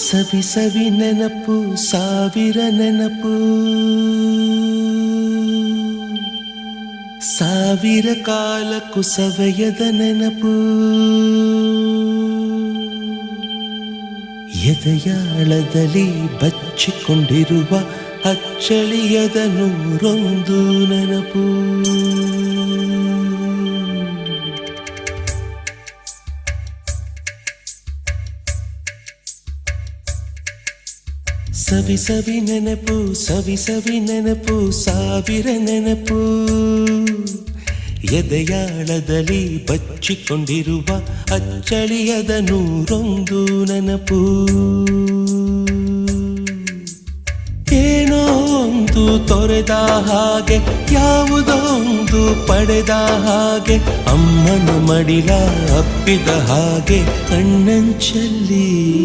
ಸವಿ ಸವಿ ನೆನಪು ಸಾವಿರ ನೆನಪು ಸಾವಿರ ಕಾಲಕ್ಕೂ ಸವೆಯದ ನೆನಪು ಎದೆಯಾಳದಲ್ಲಿ ಬಚ್ಚಿಕೊಂಡಿರುವ ಅಚ್ಚಳಿಯದ ನೂರೊಂದು ನೆನಪು ಸವಿ ಸವಿ ನೆನಪು ಸವಿ ಸವಿ ನೆನಪು ಸಾವಿರ ನೆನಪು ಎದೆಯಾಳದಲ್ಲಿ ಬಚ್ಚಿಕೊಂಡಿರುವ ಅಚ್ಚಳಿಯದ ನೂರೊಂದು ನೆನಪು ಏನೋ ಒಂದು ತೊರೆದ ಹಾಗೆ ಯಾವುದೋ ಒಂದು ಪಡೆದ ಹಾಗೆ ಅಮ್ಮನ ಮಡಿಲ ಅಪ್ಪಿದ ಹಾಗೆ ಕಣ್ಣಂಚಲ್ಲಿ